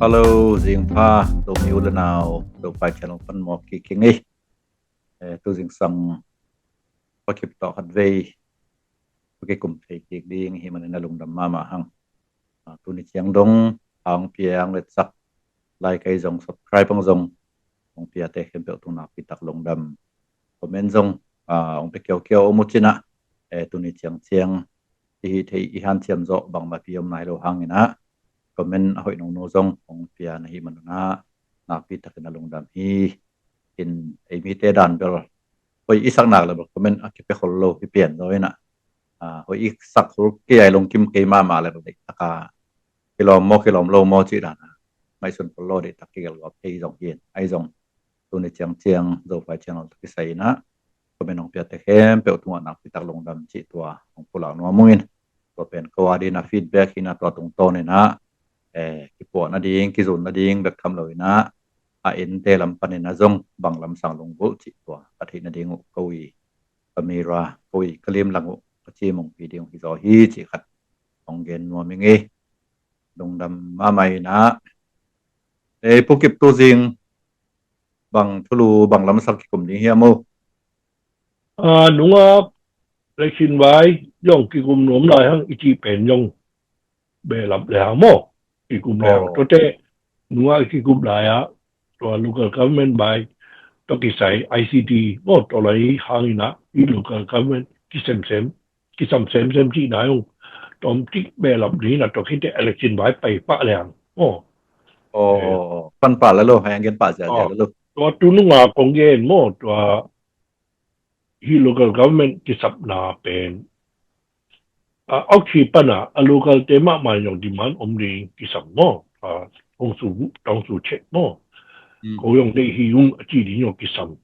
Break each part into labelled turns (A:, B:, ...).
A: Hello, Ding Pha, do mi ula nào, do pai channel pan mo ki kingi. Tu ding sang pakip to hat vei. Pake kum thei ki ding hi man na lung dam mama hang. Tu ni chiang dong ang piang let sak like ai zong subscribe ang zong. Ong pia te hem pe tu na pitak lung dam. Comment zong ong pe kyo kyo mo china. Tu ni chiang hi thei i han chiam zo bang ma piom nai lo hang ina. Comment hoi nong no zong ong pia na hi manuna na pi tak na lung dam hi in ai mi te dan bel hoi isak nak la comment akipe hollo hi pian do ina hoi isak ru ki ai long kim ke ma la de taka kilom lo mo chi dan mai sun hollo de takil wa pe zong yin ai zong tu ni chiang zo fa channel ki sai na comment ong pia te hem pe tu na pi tak lung dam chi tua ong pula no mungin to pen ko adi na feedback ina to tung to ni na ki po na ding ki zon na ding bek tham loi na in te lam panin na zong bang lam sang long bu chi to athi na ding ko wi kamera ko wi kalim lang ko chi mong pi ding hi zo hi chi khat ong gen no mi nge dong dam ma mai na pu kip tu jing bang thulu bang lam sak ki kum ni hi mo
B: đúng không? Lấy xin vai dòng kỳ cùng nôm lại hăng ít chỉ bền dòng bề lập lại hăng mò kỳ cùng lại hăng cho thế đúng không? Kỳ cùng lại á cho local government bài cho kỳ sai ICT mò cho lại hăng ina í local government kỳ xem chỉ nói không trong tí bề lập lý là cho khi thế election bài bày bạ lại hăng mò
A: pan pa la lo hay gen pa ja ja lo
B: cho tu nung à công gen mò cho hi local government kỳ sắp na bền ốc chỉ pana local tema mai yung demand đi cái什么当初切么，嗰用你去用指定用cái什么，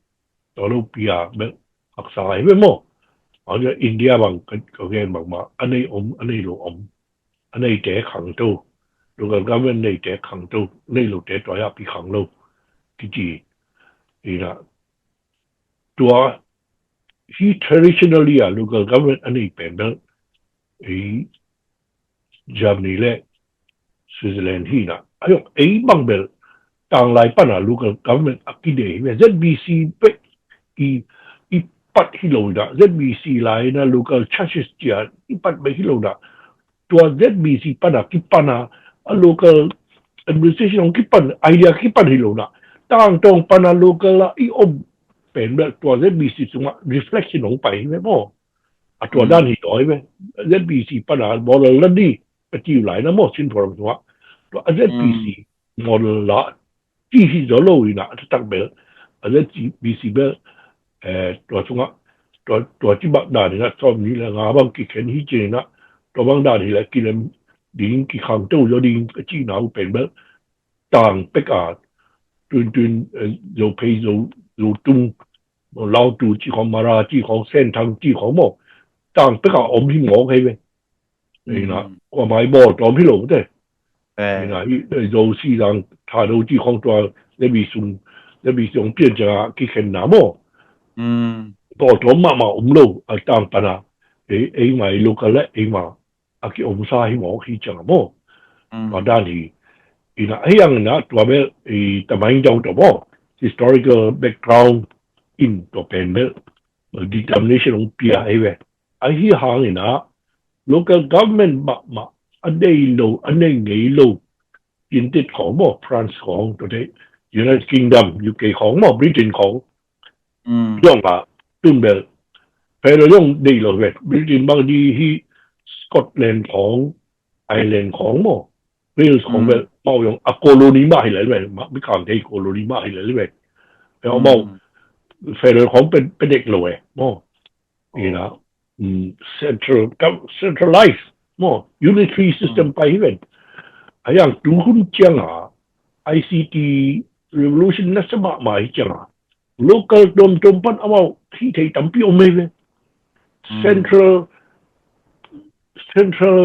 B: 到路边啊咩學晒咩麼，或者 India bằng cái bằng mà anh ấy lo anh ấy để hàng đâu local government này để hàng đâu này lo để đại家bị hàng đâu cái gì thì làตัวhe traditionally local government anh ấy bên đó Germany 咧 Switzerland 去啦，哎呦，幫別當來班啊，local government 啊，佢哋咩 ZBC 一八去路啦 ，ZBC 來那 local churches 只一八未去路啦，ตัว ZBC 班啊，佢班啊，local administration 佢班 idea 佢班去路啦，當當班啊 local 啦，一我變咩ตัว ZBC 仲話 reflection ลงไป咩麼？啊，ตัวด้านที่ต่อย咩 ZBC 班啊，model นั่นนี่ไปที่ไหนนะ麼？先講話。ZBC model 啦，支持咗路啦，得別ZBC 咩ตัว中啊，ตัวที่บักดานี่นะตอนนี้ละงาบังกิเข็นที่เจนะตัวบังดานี่ละกิเลมดิ้งกิขังตู้咗ดิ้งจีน่าเป็นแบบต่างเป็กอาตุนเราเพย์เราตุ้งเราดูจีของมาราจีของเส้นทางจีของหมอต่างเป็กอาอมที่หมอใครไหมนี่นะว่าไม่บอกตอนพี่หลงได้那有时人他都只讲说，你未上变成去看那么，多多妈妈路当班啊，买路个咧，嘛，去沙去我去讲么，但是，樣那多咩特別講到麼 historical background in ตัวเป็น咩 determination ของปีอะไรเว้ยที่ห่างนะ local government มาอันนี้ไงลูกอินเดียของมั้งฝรั่งของตัวเดีย United Kingdom UK ของมั้ง Britain ของย่องละตุนเบลเพื่อเราย่องดีเลยเว้ย Britain บางทีที่สกอตแลนด์ของไอร์แลนด์ของมั้งเวลส์ของเบลมาย่องโคโลนีมาให้เลยเว้ยไม่ข้ามที่โคโลนีมาให้เลยเว้ยแล้วมั้งเพื่อเราของเป็นเด็กเลยมั้งนี่นะcentralized more unitary system ไปเว้ยอย่างดูหุ่นจังICT revolution นั่นสมัครมาจังlocal ดมจมปันเอาที่ไทยตั้มปีอเมริกา central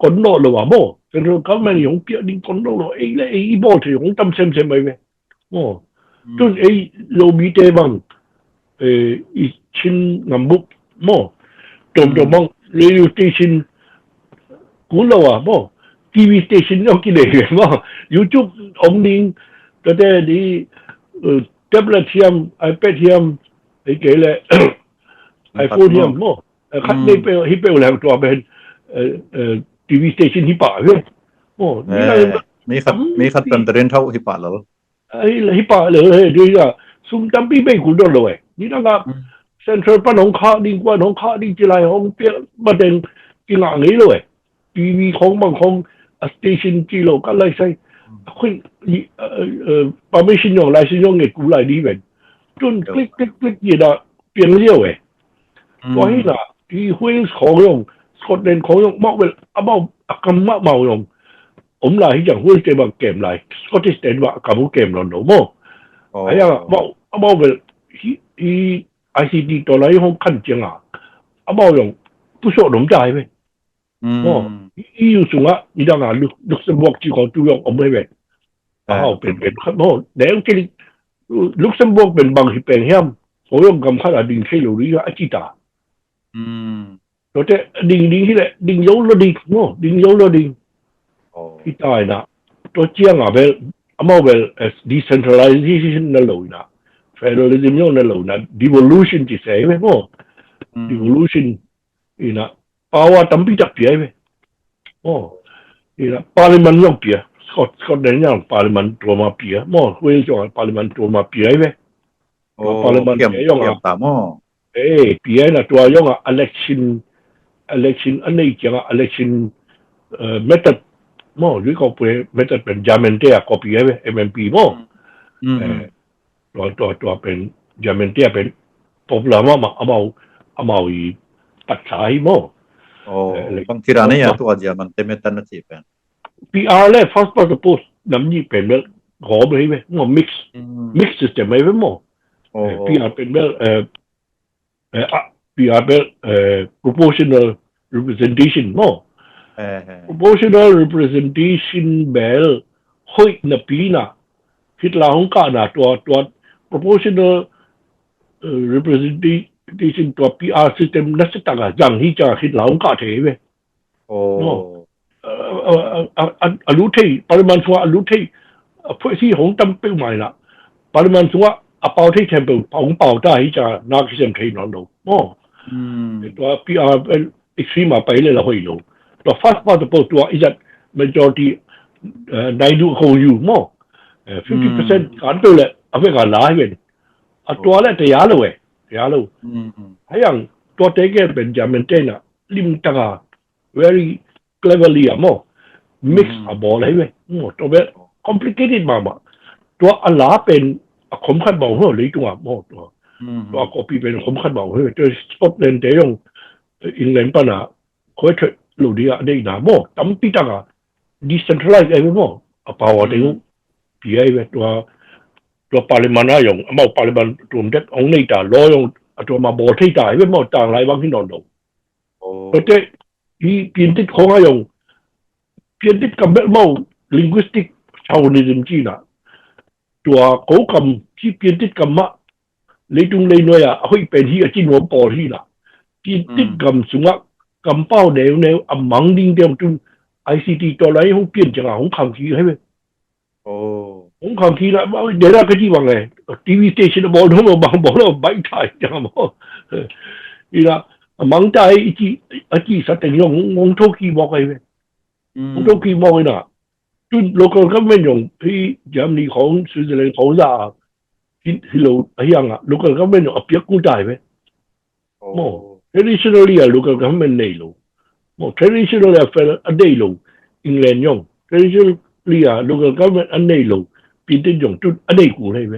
B: คนโน่หรือว่าโม่ central government ยงเปียดิ้งคนโน่หรือไอ้บ่ที่ยงตั้มเซมไปเว้ยโม่จนไอ้โลบีเตบังอีชิ้นงำบุกโม่จมบัง radio station กูเราโม่ TV station 有幾嚟嘅嘛 YouTube 紅年嗰啲啲tablet 添 iPad 添你幾咧 iPhone 添麼看呢邊呢邊兩ตัวเป็นTV station ที่ป่าเว้ยโอ้นี่อะไร
A: มีคัดเป็นเรนเท่าที่ป่าแล้ว
B: ไอ้ที่ป่าเลยเดี๋ยวจะซุ่มตั้มปีไม่กูโดนเลยนี่นะครับเซ็นทรัลปนของข้าดีกว่าของข้าดีจีไรของเปียมาเดินกินหลังนี้เลยทีวีของบางของสเตชันจีโร่ก็เลยใช้คุยpermission 用来是用嘅鼓勵呢邊จนคลิก嘢啦變咗嘅所以啦ที่คุยของ用สกอตแลนด์ของ用มากเวลอาเมาคำมากเมา用ผม嚟อย่างคุยเกมเกม嚟สกอตติชแลนด์ว่าคำเกมลอนโดมั้งไอ้ยังอาเมาเวลที่ICT ตัวไหนของขั้นจังอ่ะอาเมา用不說諗ใจไหมEU ส่วนอ่ะนี่ดังอ่ะลุกเซมเบิร์กที่ของตัว用ผมไม่เป็นเป็นโน่แล้วที่ลุกเซมเบิร์กเป็นบางที่เป็นเฮียมผม用咁ขั้นอ่ะดิ่งเที่ยวนี้ก็อาจิตาตัวเจ้ดิ่งที่แหละดิ่งโยลดิ่งโน่ดิ่งโยลดิ่งที่ตายนะตัวเจียงอ่ะเป็นอาเมาเป็น decentralization นั่นเลยนะ federalism นั่นเลยนะ devolution ที่เสียไหมโน่ devolution นี่นะpower ตั้มปีจับเปียไหมโอ้นี่นะ parliament ยังเปียScotland ยัง parliament ตัวมาเปียโม่คุยจง parliament ตัวมาเปียไหมparliament เปียยังอ่ะ
A: ตามอ๋อ
B: เปียนะตัวยังอ่ะ election อันนี้จังอ่ะ election method โม่หรือเขาเปีย method เป็น Jamentia ก็เปียไหม MMP โม่ตัวเป็น Jamentia เป็น popular มากเอามาอีปัดสายโม่
A: บางทีร้านนี้ตัวเดียวมันเต็มตันนะจีเป็น
B: PR เลย first past the post น้ำยี่เป็นแบบหอมเลยไหมโม่ mix system ไหมโม่ PR เป็นแบบPR เป็นproportional representation โม่ proportional representation แบบคุยนับปีน่ะคิดลาของกันน่ะตัว proportional representation ตัว PR system นั่นสิต่างกันอย่างที่จะคิดลาของกันเท่ไหมอรู้ที่ปริมาณส่วนอรู้ที่ผู้ที่ของตั้มเป้าหมายละปริมาณส่วนเป่าที่เทมเปิลของเป่าได้ที่จะนักเสียงที่นอนดูตัว PR เป็นอีกสิ่งมาไปเลยเราคุยดูตัว first part ตัวอีจัด majority นายดูเขาอยู่มั้ง50% การตัวเลยเอาไปการล้ายเป็นตัวแรกแต่ยาเลยให้ยังตัวเด็กเป็นจำเป็นเต้นอ่ะลิมตา very cleverly อ่ะมั้ง mix อ่ะบอลเลยเว้ยตัวแบบ complicated มากตัวอะไรเป็นขมขัดเบาเฮ้ยเลยตัวมั้งตัวก็ปีเป็นขมขัดเบาเฮ้ยตัวสกอตแลนด์เดี๋ยวอังกฤษปะนะเขาจะรู้ดีอ่ะได้นะมั้งตั้มปีตา decentralize ไอ้มั้งpower เดี๋ยวปีไอ้เว้ยตัว parliament อ่ะยังมั้ง parliament ตัวมันองค์นี้ตาล้อยงตัวมาบอลที่ตาไอ้มั้งต่างหลายบางที่นอนดูตัวเจ้ที่เปลี่ยนทิศของอ่ะยังเปลี่ยนทิศกับแบบมั้ง linguistic Chauvinism จีน่ะตัวเขาคำที่เปลี่ยนทิศกับมาเลยตรงเลยหน่อยอ่ะเขาเป็นที่จีนหัวปอที่น่ะเปลี่ยนทิศกับสุนัขกับเป้าแนวอ่ะมังดิ้งเดียวจน ICT ตัวไหนเขาเปลี่ยนจังอ่ะเขาคำที่ให้ไหมเขาคำที่ละเดี๋ยวเราก็จีว่าไง TV station บอกแล้วบอกแล้วใบไทยจังอ่ะมั้งนี่ละมังใจจีสัตย์ยังงงทุกข์บอกไงเว้ยงงทุกข์บอกไงน่ะจน local government 用ที่เยอรมนีของสวิตเซอร์แลนด์ของเราที่เราไอ้ยังอ่ะ local government 用เปียกกู้ได้ไหมโม่ traditionally อ่ะ local government ไม่รู้โม่ traditionally อ่ะ federal อันไม่รู้ England 用 traditionally อ่ะ local government อันไม่รู้ปีน用จนอันไม่กู้เลยไหม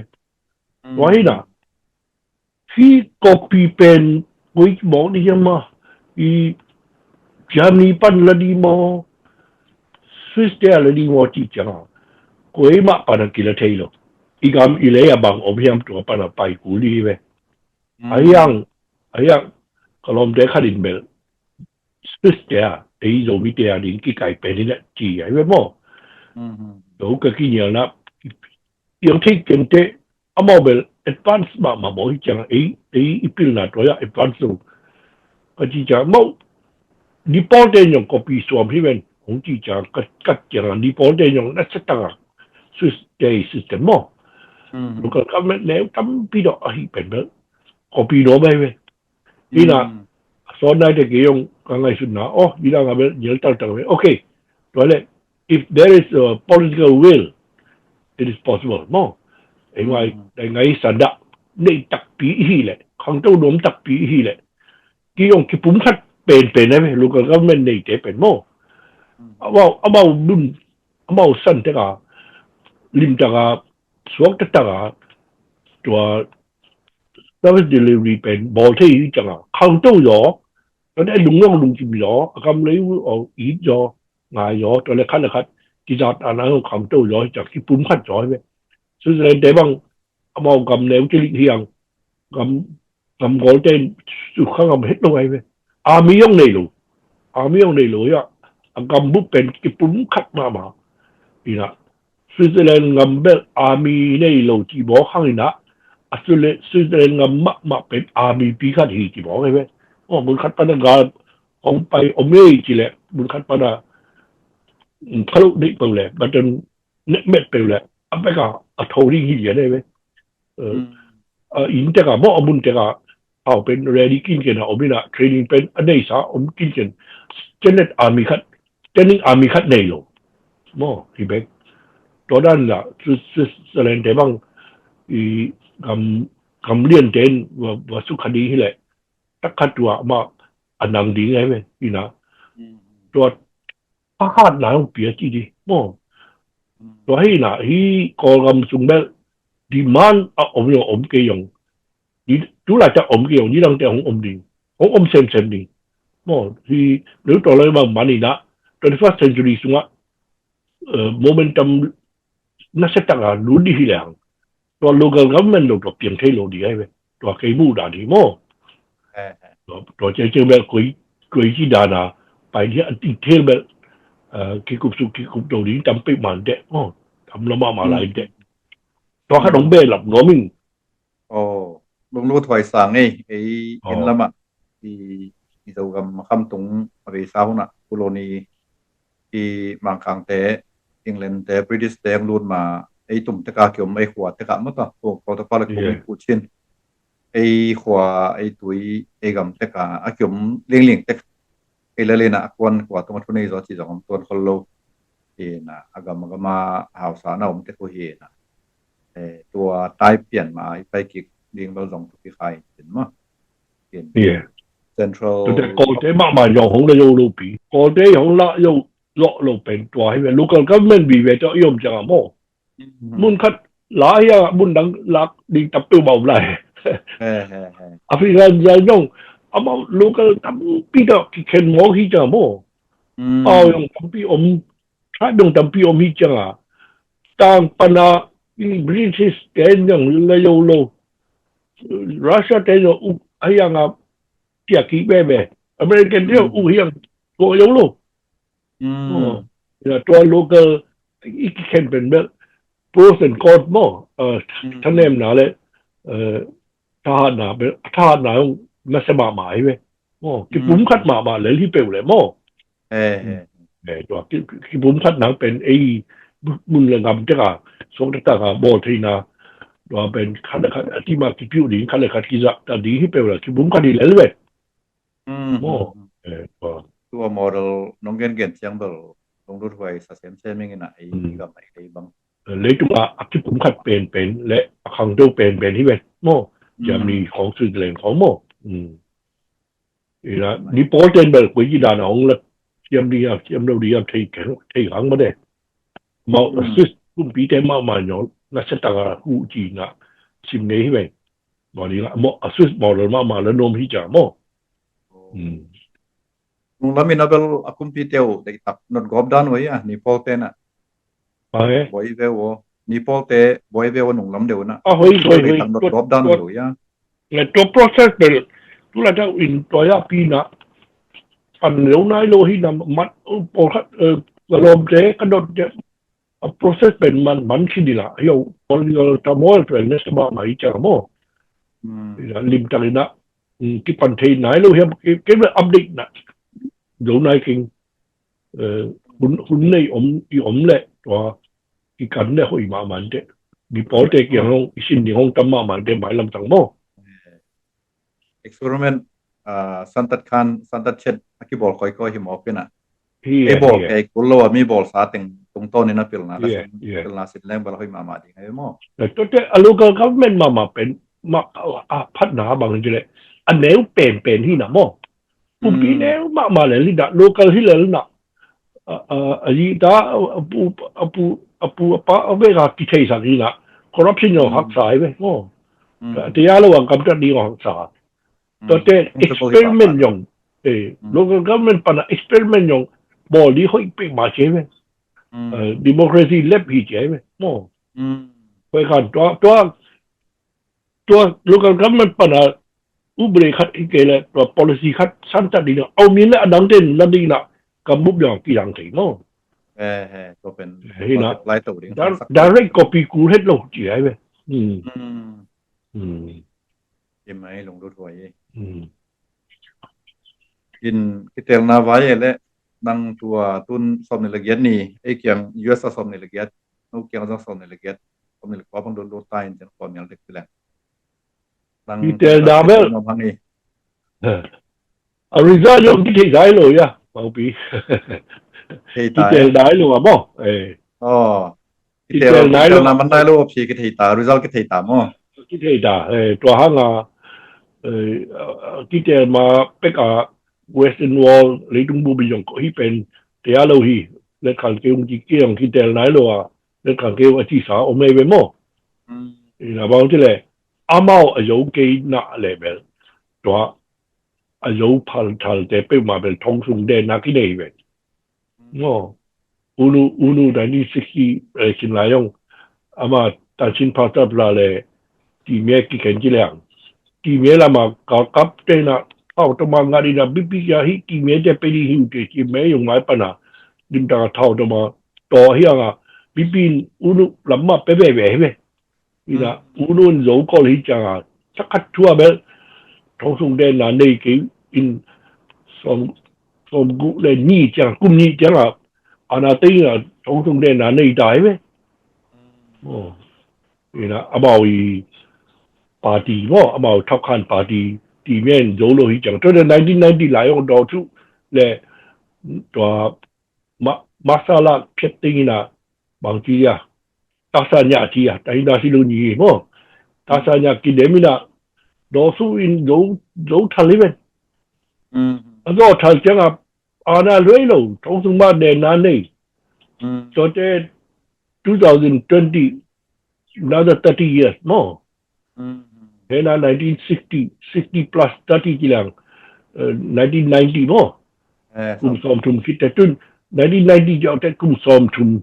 B: ว่าให้น่ะที่ copy เป็นวิธีบอกนี่ยังมาอีเยอรมนีปั้นละดีมั้งSwiss เดียร์เลยดีว่าจีจังอ่ะกูเองมาปานกิเลสเท่าเลยอีกคำอีเล่บางอภิยามตัวปานไปกูดีเว้ยไอ้ยังก็ลองเด็กขัดินเบล Swiss เดียร์ไอ้โจมิเดียร์ดิ้งกี่ไก่เป็นนี่แหละจีไอ้เว้ยมั้งดูก็กี่อย่างนะยังที่เก่งเตะอามาเบล advance มาบอกที่จังไอ้อีพิลน่ะตัวอย่าง advance ดูก็จีจังมั้งดีพอร์ตเองยัง copy ส่วนที่เป็น红记讲个讲尼泊尔用那是当啊，是这是什么？如果他们แล้วทำปีดอกอีเป็นแบบก็ปีดอกไปเว้ยนี่นะสอนได้แต่กี่ยงกังไงสุดนะอ๋อยี่ดังแบบเยอะต่างๆเว้ยโอเคตัวเลย if there is a political will it is possible มั้งไอ้ว่าไอ้ไงสันดะนี่ตักปีฮีแหละขังเจ้าหลวมตักปีฮีแหละกี่ยงกี่ปุ่มคัดเป็นนะเว้ยลูกก็ไม่ได้แต่เป็นมั้งเอาดุนเอาสั้นแต่ก็ลิมแต่ก็สวกแต่ก็ตัว service delivery เป็นบอลที่จังอ่ะขังเจ้าหยอแล้วได้ลุงน้องลุงจิมหยอกำเลยเอาอีดหยองายหยอตัวเล็กคัดกิจการอันนั้นขังเจ้าหยอจากที่ปุ่มคัดหยอเว้ยซึ่งในแต่บางเอากำเลี้ยวจะลิเฮียงกำกอลเต้นสุขกำเฮ็ดลงไปเว้ยอามียงในลูอ่ะกำบุเป็นที่ปุ่มคัดมาอีน่ะสวิตเซอร์แลนด์กำเบลอามีในลูที่บอกข้างนี้นะสวิตเซอร์แลนด์กำมาเป็นอามีปีคัดฮีที่บอกไงเว้ยอ๋อมึงคัดปนกาของไปอเมริกาแหละมึงคัดปนะทะลุดิไปเลยมันจนเน็ตเม็ดไปเลยอันไปก็ทอรี่ฮีได้เว้ยอินเตกะบ่อมุนเตกะเอาเป็นเรดี้กินกันนะอมินะเทรนนิ่งเป็นอันไหนซะอมกินกันเจเน็ตอามีคัดเจนนิ่งอามีคัดในโลบ่ที่เบกตัวด้านละสวิตเซอร์แลนด์แต่บางอีกำเลี้ยนเจนว่าสุขดีที่แหละตักขัดตัวมาอันนังดีไงเว้ยนี่นะตัวพาดหนาเปียจีดีบ่ตัวให้น่ะที่กองกำสุงแบบดีมันอมเกยงนี่ดูหลายจะอมเกยงนี่ดังแต่ของอมดีของอมเซมดีบ่ที่หรือตัวเลยบางมันนี่นะ21st century สุงะmomentum น่าจะตั้งอ่ะรู้ดีที่แหละตัว local government ตัวเปลี่ยนเทโลดีไงเว้ยตัวเคยบูดาดีมั้งตัวเจอแบบคุยที่ดานาไปที่อันที่เทลแบบกิคุบสุกิคุบตัวนี้จำเป็นมันเด็กมั้งทำละมาหลายเด็กตัวขนมเบลหลับง้อมิง
A: โอ้ลุงรู้ถอยสางไอ้เห็นละมะที่เรากำมาคำตรงอะไรสาวน่ะกุโลนีที่บางครั้งแต่อังกฤษแต่บริติชแต่ยังรุ่นมาไอ้ตุ่มตะกาเกี่ยวไม่ขวดตะกาเมื่อตอนพวกโปรโตคอลกูพูดเช่นไอ้ขวาไอ้ตุยไอ้กำตะกาเกี่ยวเลี้ยงตะไอ้เลนะกวนขวาตรงมาทุนในส่วนที่สองตัวคนโลนะอากำมาหาวสารเอาตะกุเฮนะตัวตายเปลี่ยนมาไปกิกเลี้ยงเราสองตัวที่ใครเห็นมั้ยเห็นCentral
B: ตัวโกเตมาอย่างของเราโยลูปีโกเตของเราโยโลเป็นตัวให้เป็นลูกก็ไม่มีเวทจะยอมจังมั้งมุนคัดหลายอย่างมุนดังหลักดีตับตัวเบาเลยอเมริกันยังเอามาลูกก็ทำปีดอกที่เข็นหมอที่จังมั้งเอาอย่างทำปีอมถ้าดงทำปีอมที่จังต่างปัญหาบริติชเต็นยังเลยโยโลรัสเซียเต็นยังไอ้ยังเกี่ยกี้แบบอเมริกันเดียวยังตัวโยโลตัวลูกก็อีกเข็นเป็นแบบ pros and cons มั้งท่านเนมหนาเลยถ้าหนาไม่สบายหมายเว้ยที่ผมคัดมาเลยที่เปลวเลยมั้งตัวที่ผมคัดหนังเป็นไอ้มุนเรื่องกรรมเจ้าสงฆ์ต่างๆบอทีนาตัวเป็นคัดที่มาที่พิวดีคัดเลยคัดกิจแต่ดีที่เปลวเลยที่ผมคัดดีเลยเว้ย
A: ตัวโมเดลน้องเก่งเชียงเบลลงรถไฟสัเซมเซมิงไหนกับไหนบ้าง
B: เลยจุว่าที่ผมคัดเป็นและคังเจ้าเป็นที่เว้ยโม่จะมีของสื่อแหล่งของโม่นะนี่โปรเจนแบบคุยที่ด่านของละเทียมเราดีที่ขังมาได้มาซึ่งคุณปีเต็มมาเนาะน่าจะต่างกันคู่จีนนะชิมนี้เว้ยบอกนี่ละมาซึ่งบอกเลยมาแล้วโน้มที่จะโม่
A: ลุงแล้วมีนับเป็นคุมพิเตลได้ตักนดกอบด้านไว้นี่พอเต้นบอยเววนี่พอเต้บอยเววหนุ่มล้ำเดียวนะ
B: เฮ้ย
A: ตักนดกอบด้านไว้
B: แล้วตัว process เป็นทุกอย่างจะอินตัวยาปีนะอันเหลวนายโลหิตมัดโปรคัดกระโดดเจ๊กระโดดเจ๊ process เป็นมันคิดดีละเฮ้ยพอเราทำมอลเป็นเนี่ยสบายไหมจังมั้งลิมจังเลยนะที่ปันเทนไหนเราเห็นเก็บอัปเดตนะเหลวนายกิง หุ่นในอมเละตัวอีกันเนี่ยหอยมามันเด็มีปอเตกอย่างลงสิ่งที่ห้องตั้มมามันเด็หมายลำตังโม
A: experiment santat khan santat chet aki bol koi hi mo pina
B: ที่
A: e bol ke kullo mi bol sa teng tung to ni na pilna la
B: yeah
A: pilna sit leng bal hoi ma di ngai mo
B: แต่ตัวเจ้าลูกเขาไม่มาเป็นมาพัฒนาบางทีเลยอันแนวเป็นที่น่ะโมปุ่มที่แนวมาเลยที่น่ะลูกเขาที่เลยน่ะอันนี้ตาปูป้าเอาไว้กับกิจสังที่น่ะ corruption อย่างหักสายไปโมแต่ยาระหว่างกำจัดดีของหักษาตัวเจ้า experiment อย่างลูกเขาไม่ปัญหา experiment อย่างบอดี้เขาเป็นมาเชื่อไหมdemocracy เล็บหีเชื่อไหมโมไปกันตัว local government ปัญหาอุบริคัดอีกเลยตัว policy คัดสั้นจัดดีนะเอามีและดังเด่นนั่นดีนะกำบุบอย่างกี่อย่างถึงเนาะ
A: ก็เป็น
B: เฮ้ยนะ
A: ไล่ตัวดิ
B: direct copy กูเฮ็ดโลกจีไอ้เว้ย
A: ยังไหมลงดูถวย
B: Ừ.
A: in kitel na vai ele nang tua tun som ni lagiat ni e kyang US som ni lagiat no kyang jang som ni lagiat som ni ko bang do ta in chen ko myal dek tila nang
B: kitel da bel
A: no bang
B: a result yo ki thai dai lo ya mau pi kitel dai lo ma
A: oh kitel dai lo na man dai lo phi ki thai ta result ki thai ta mo
B: ki thai da tua ha nga kitel ma pek a Western Wall 你都冇變用嗰邊第一路去，你看叫自己用佢哋嚟咯啊，你看叫我至少我未咩麼？然後講即係阿貓啊有幾嗱嚟嘅，咗啊有拍拍嘅俾埋俾通訊嘅嗱幾嚟嘅，我烏魯但係識先嚟用，阿媽但先拍得落嚟，啲咩幾件質量，啲咩啦嘛搞急啲啦。套到嘛我哋那比下去幾面嘅俾你曉嘅，幾面用買笨啊，點得套到嘛多香啊，比烏魯諗啊，俾咩？依家烏魯有個嚟講啊，即刻出咩？通訊電嗱你幾因從古嚟你講，咁你講啊，啊那啲啊通訊電嗱你大咩？哦，依家阿毛伊巴蒂喎，阿毛偷看巴蒂。裡面走路去講，這個1990來用到處咧，ตัวmasalah setting na bangki ya, tasanya dia, tapi nasi lunyi mo, tasanya kidemi na, dosu in do thalimen, ado thal changa ana luelo, thong ma de na nei, so te 2020 another 30 years more. Hena 1960 plus 30 kilang 1990 mo kum som thum kita tun 1990 jau te kum som thum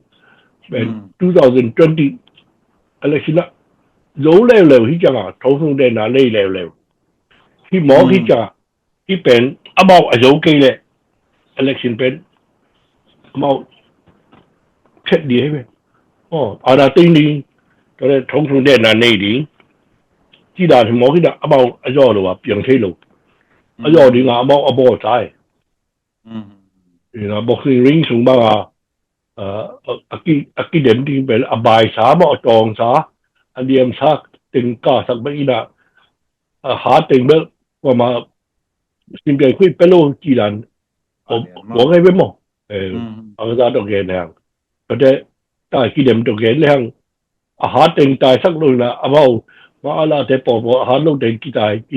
B: 2020 election zo lew hi changa thong sung de na lei lew hi mo hi cha hi pen about a zo ke le election pen about khet di he oh ara ting ni to thong sung de na nei di chỉ là thì mỗi cái đó bao ở do là biển thế luôn ở do thì ngã bao ở bao trái thì là bao khi ring xuống bao cái điểm thì về bài xã bao tròn xã anh em xã tình cả sắc mấy là hạ tình bên và mà xin cái quy pelo chỉ là của cái bên mỏ ở ra đầu ghen này có thể tại cái điểm đầu ghen này hạ tình tại sắc luôn là baoว่าเราจะบอกว่าหาลูกเด็กกี่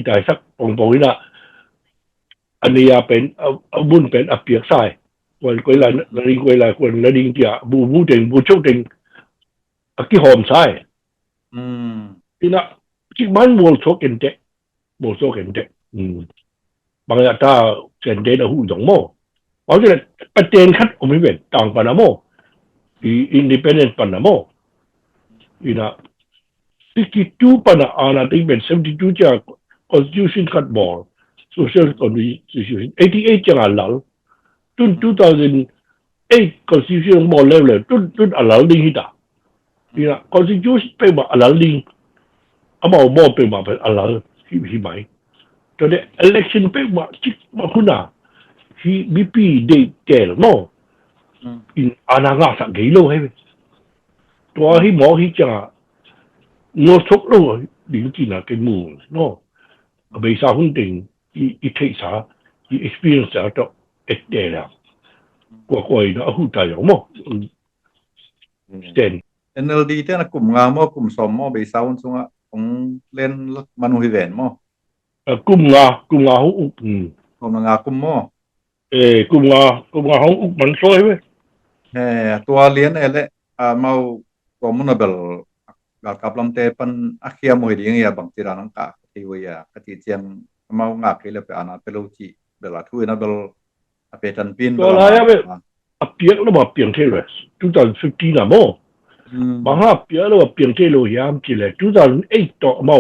B: ตายสักปงๆนะอันนี้เป็นบุญเป็นอเปียกใส่วันกุยลายลิงกุยลายคนละลิงเดียบูเด็งบูชุกเด็งกี่หอมใส่ที่น่ะที่มันวัวโชกันเด็กบางอย่างถ้าเส้นเด็กเราหูหยงโม่เพราะฉะนั้นประเด็นคัดอมิเวนต่างปนโม่อินดิเพนเดนต์ปนโม่ที่น่ะ62 pa na ana tingben 72 cha constitution kat ball social constitution 88 cha alal tun 2008 constitution ball level tun alal ding hita ina constitution pe ma alal ding ama mo pe ma alal hi mai to the election pe ma chik ma kuna hi bp de tel no in ananga sa gelo he to hi mo hi cha no sok lo din ki na ke mu no be sa hun ding I take sa I experience sa to et de la ko na hu ta yo mo sten
A: NLD เต้นกลุ่มงามกลุ่มสมมอไปเซาซุงอ่ะของเล่นมนุฮิเวนมอ
B: kum nga hu
A: กลุ่มงากลุ่มมอ
B: kum nga hu man so he
A: ตัวเลี้ยนเละเมาตัวมุนเบลกับลำเตปันอักเขียมวยดีอย่างบางทีรานังกะที่วิยากติเจียงเมางากิเลไปอานาเปโลจิเบลาทุยนะเบลเปตันปิน
B: ตัวอะไรอะเบลเปียกแล้วมาเปลี่ยนเทเลย2015นะโมบางฮะเปียกแล้วมาเปลี่ยนเทเลยยามกี่เลย2008ต่อมา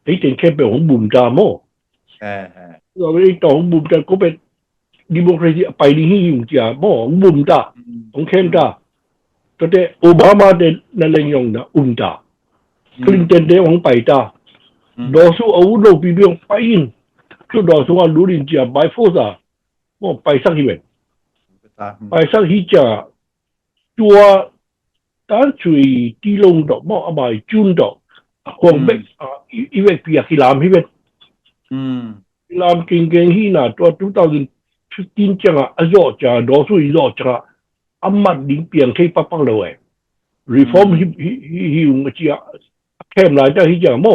B: ไอ้เต็งแค่เป็นของบุญดาโมเราไอ้ต่อของบุญดาก็เป็นดิโมคราซีไปนี่หิ้งจ้าโมของบุญดาของเข้มดาก็แต่โอบามาเดนนั่นเลยยองนะดาคลินตันเดของไปดาดอสู้อาวุธโลปีเบียงไปอินคือดอสู้อาลูรินจ้าไบโฟซ่าโมไปสักทีเว้ไปสักทีจ้าตัวตั้งช่วยตีลงดอกโมเอาไปจุนดอกของเบกอีเวกปีกิลามฮิเวนกิลามเก่งๆฮีน่ะตัว2015จังอ่ะอจอจ้าดอสู้อีจอจ้าอามัดดิ้งเปลี่ยนที่ปั๊บปังเลยreform ฮิวงจ้าเข้มหลายจ้าฮิจ้าโม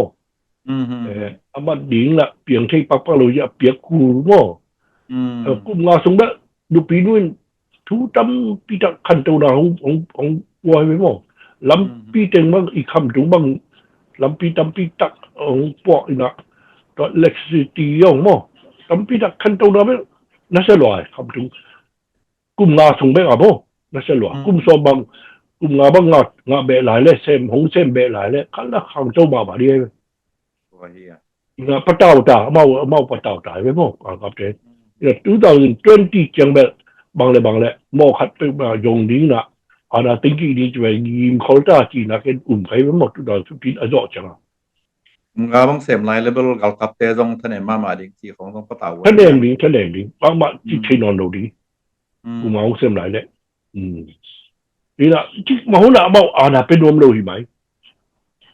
B: อามัดดิ้งละเปลี่ยนที่ปั๊บปังเลยจ้าเปียกคูโมกุมงาสงแบบดูปีนู้นทุกตั้มปีตะขันตัวน่ะของวัวไปโมลำปีเต็งบางอีกคำถึงบางลำปีตั้มปีตักของปออีน่ะตัวเล็กซิตี้ยองโมลำปีตักขันตัวน่ะไม่น่าจะลอยคำถึงกุมงาสงแบบอ่ะโมน่าจะลอยกุมสอบบางกุมงาบางงาเบะหลายเลยเซมหงเซมเบะหลายเลยขันละขังเจ้าบ่าวดีเลยงาปะเต่าตาเมาปะเต่าตายไปโมครับเจเนี่ย2020จังแบบบางเลยโมขัดไปมายงนี้นะอาณาติงกี้นี้จะไปยิมเขาตาจีนะเป็นอุ่นไปหมด2015อจอจัง
A: งาบางเสมไลเลเบลกับกับเตจงทะเนมาดิงจีของต้องปะเต่า
B: ทะเนมบางมาที่เทนอนโดดีกูมาเสมไลเลยนี่ละที่มาหัวหน้ามาอาณาเป็นรวมโลหิไหม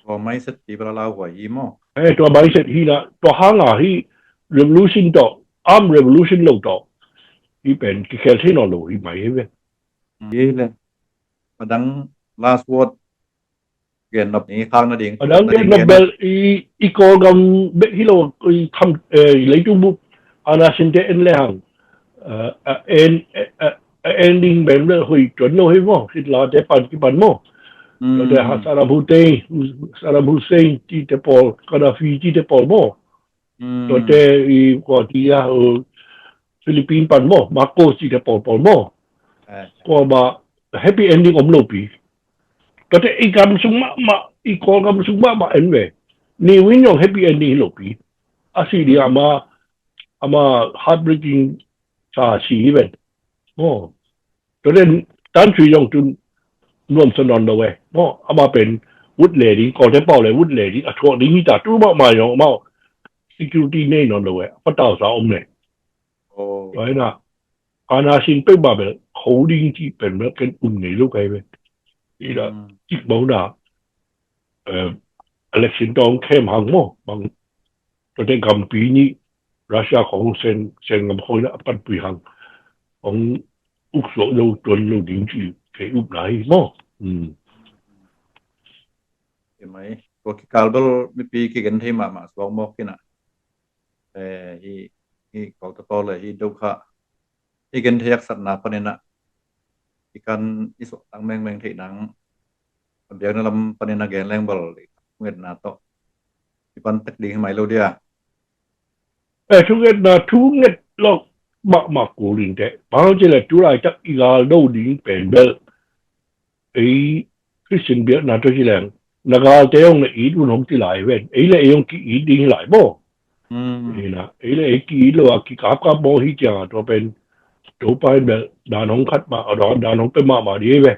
A: ตัวไม่เสร็จปีเวลาเราหัวยีมอ
B: ตัวไม่เสร็จที่ละตัวห้างอ่ะที่ revolution ต่อ arm revolution ลงต่อที่เป็นแค่ที่นอนโลหิไหมเว้ย
A: ยี่เลยมาดัง last word เกี่ยนแบบนี้ข้างนั่นเอง
B: ดังเกี่ยนแบบอีกองเบที่เราทำเลยจุบุอาณาสินเดนเลยฮังending แบบนั้นคุยจนโน้ยมั้งสิลาเดปันกี่ปันมั้งแล้วแต่ซาลาบูเซนที่เดปอลกาดาฟีที่เดปอลมั้งแล้วแต่อีกว่าที่ฟิลิปปินส์ปันมั้งมาโกที่เดปอลมั้งก็มา happy ending อมโลปีก็แต่อีกคำสุ่มมาอีกคำสุ่มมาเอ็นเวนี่วิญญาณ happy ending โลปีอาศัยดีอามา heartbreaking ชาชีเวนโอ้ตัวเล่นตั้งชื่อยงจุนรวมสนองเอาไว้โอ้อามาเป็นวุฒิเลดี้ก่อนจะเป่าเลยวุฒิเลดี้ช่วงนี้มีแต่ตู้มาอย่างมา security แน่นอนเลยพระเจ้าสาวอมเนี่ยโอ้ไว้นะอาณาสินเป็นแบบเขาดิ้งที่เป็นแบบเป็นอุ่นในโลกไอ้เว้ยนี่ละจิกบ้าหน้าelection ตองเข้มหังโม่บางตัวเด็กคำปีนี้รัสเซียของเซนกับคนละปันปีหังของอุกโสโลจนโลดิ้งที่เคยอุบไหนโม่
A: เห็นไหมตัวกิกาลเบลมีปีกิกันที่มาสองโมกินะฮีของตะโตเลยฮีดูค่ะฮีกันที่ยักษ์สัตนาปนินะฮีกันอิสุตังแมงที่นังเบียงนั่นลำปนินะแกนแรงเบลเงินนาโตที่ปันตักดีขึ้นไหมเราเดีย
B: ทุกเงินเรามากูลิงเดะบางทีเลยจุฬาจักอีกาโลดิ้งเป็นเบลคริสเตียนเบียนาตัวที่แรงนักการเที่ยวเนี่ยอีดุนหงที่หลายเว้นเลยยงกี่อีดิ้งหลายบ่นี่นะเลยกี่โลกี่กับบ่ฮิจังตัวเป็นตัวไปแบบดานหงคัดมาดานหงเป็นมาดีเว้ย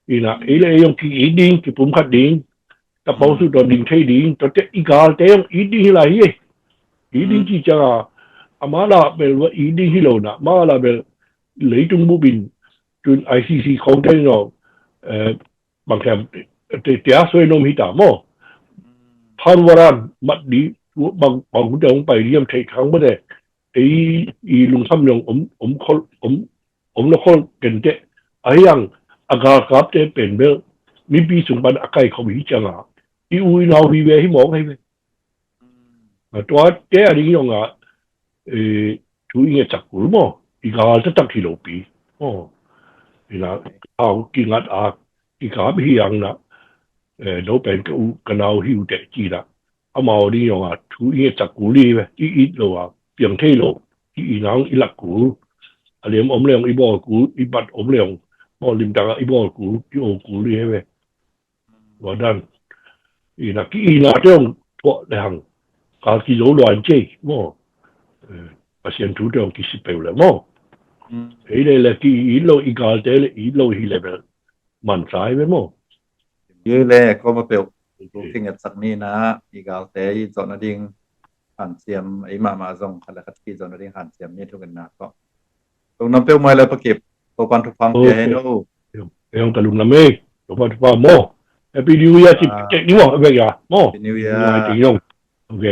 B: นี่นะเลยยงกี่อีดิ้งกี่ปุ่มคัดดิ้งแต่พอสุดตัวดิ้งใช่ดิ้งตัวเจ้าอีกาเที่ยวอีดิ้งหลายอีดิ้งที่จะอามาลาเป็นว่าอีดิ้งฮิโลนะมาลาเป็นเลยจุงบุบินจ จุน ICC ของเนาะบางแคมတရားဆွဲလို့မိတာမောဖန်ဝရန်မတ်ဒီဘางဟုတုံไปเรียมไทยทั้งบ่ได้อีลุงทำยงละคนกันเตอะยังอากากับเตเป็นเบมีปีสุบันอากาเขาวิจังอ่ะอีอุยนาวีเวให้มองให้เวตัวเตอะนี่ยงอ่ะသူအင်းချက်ကူမောဒီကားတက်ခီလိုပီဟောဒီလားအောက်ကင်းတ်အာဒီကားဘီယန်နာလောပန်ကူကနောဟီူတဲ့ကြည်လားအမော်ဒီရောကသူအင်းချက်ကူလေးပဲဤလိုဟာပြန်ထေလို့ဤနောင်ဤလက်ကူအလျံအုံးလျံဤဘောကူဤပတ်အုံးလျံမော်လင်တာဤဘောကူပြိုကူလေးပဲဝဒန်ဤနာကီနာတော့တော့လန်ကာကီလိုလွန်ချေမောအရှင်သူတော်ကိစီပဲလေမောအဲ့လေလေဒီလိုဤကာတဲလေဤလိုဟီလေပဲမန်ဆိုင်ပဲမော
A: ยื้อแลก็มาเปลทิ้งกับสักนี้นะอีกาแต่อีจอนาดิงหันเสียมไอ้มาส่งคันละคัดที่จอนาดิงหันเสียมนี่ทุกกันนะก็ตรงน้ำเปลมาแล้วประเก็บตัวปันทุกฟังเพียให้ดู
B: เรื่องตะลุงนะเมย์ตัวปันทุกฟังโมแฮปปี้นิวเยียร์จิบเจ็ดนิ้วอ่ะเว้ยอ่ะโม
A: นิวเยีย
B: จริงๆโอเค